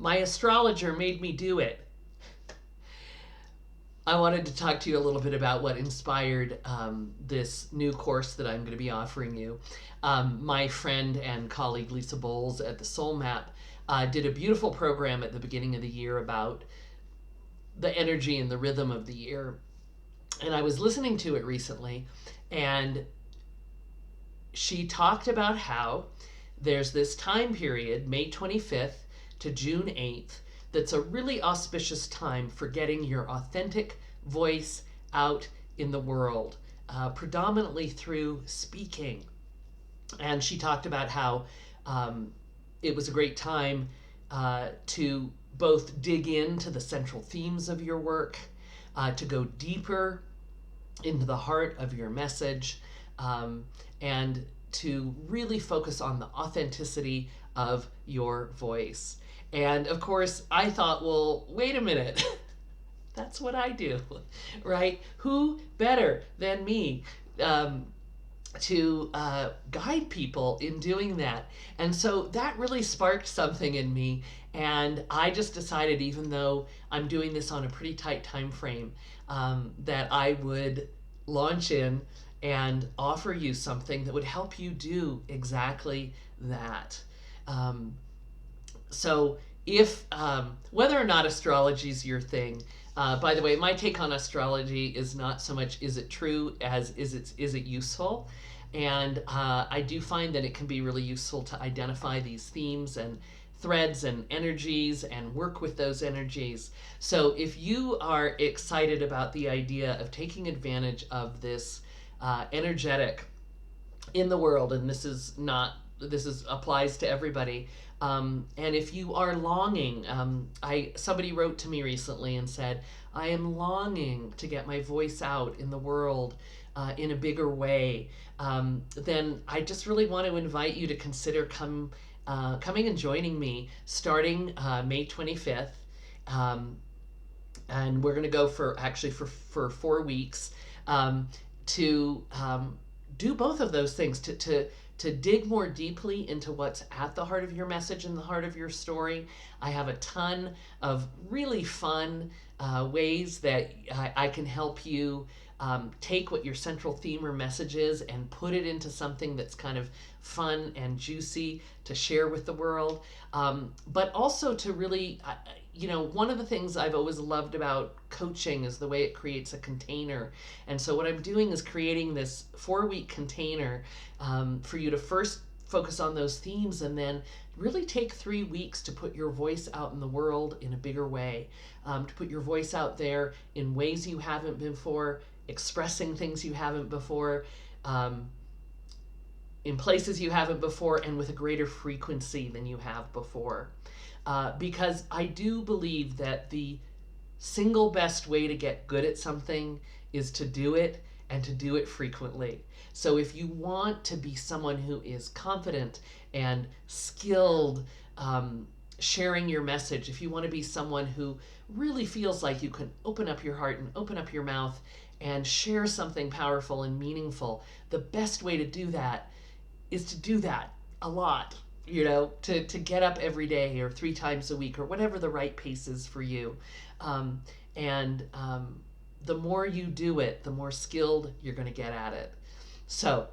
My astrologer made me do it. I wanted to talk to you a little bit about what inspired this new course that I'm going to be offering you. My friend and colleague Lisa Bowles at the Soul Map did a beautiful program at the beginning of the year about the energy and the rhythm of the year. And I was listening to it recently, and she talked about how there's this time period, May 25th to June 8th, that's a really auspicious time for getting your authentic voice out in the world, predominantly through speaking. And she talked about how it was a great time to both dig into the central themes of your work, to go deeper into the heart of your message, and to really focus on the authenticity of your voice. And of course, I thought, well, wait a minute. That's what I do, right? Who better than me to guide people in doing that? And so that really sparked something in me. And I just decided, even though I'm doing this on a pretty tight time frame, that I would launch in and offer you something that would help you do exactly that. So if whether or not astrology is your thing, by the way, my take on astrology is not so much is it true as is it useful, and I do find that it can be really useful to identify these themes and threads and energies and work with those energies. So if you are excited about the idea of taking advantage of this energetic in the world, and this is applies to everybody. And if you are longing, somebody wrote to me recently and said, I am longing to get my voice out in the world in a bigger way. Then I just really want to invite you to consider coming and joining me starting May 25th. And we're going to go for 4 weeks to do both of those things, to dig more deeply into what's at the heart of your message and the heart of your story. I have a ton of really fun ways that I can help you take what your central theme or message is and put it into something that's kind of fun and juicy to share with the world. But also to really, one of the things I've always loved about coaching is the way it creates a container. And so what I'm doing is creating this 4-week container for you to first focus on those themes, and then really take 3 weeks to put your voice out in the world in a bigger way, to put your voice out there in ways you haven't before, expressing things you haven't before, in places you haven't before, and with a greater frequency than you have before. Because I do believe that the single best way to get good at something is to do it, and to do it frequently. So if you want to be someone who is confident and skilled sharing your message, if you want to be someone who really feels like you can open up your heart and open up your mouth and share something powerful and meaningful, the best way to do that is to do that a lot. To get up every day or 3 times a week or whatever the right pace is for you. The more you do it, the more skilled you're going to get at it. So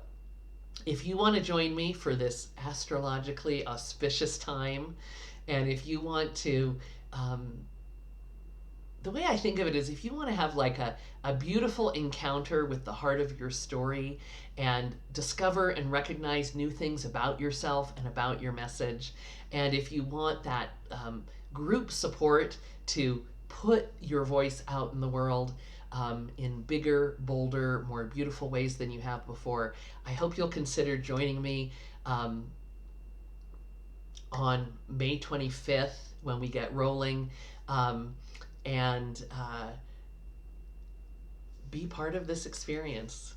if you want to join me for this astrologically auspicious time, and if you want to, the way I think of it is, if you want to have like a beautiful encounter with the heart of your story and discover and recognize new things about yourself and about your message, and if you want that group support to put your voice out in the world in bigger, bolder, more beautiful ways than you have before, I hope you'll consider joining me on May 25th when we get rolling, and be part of this experience.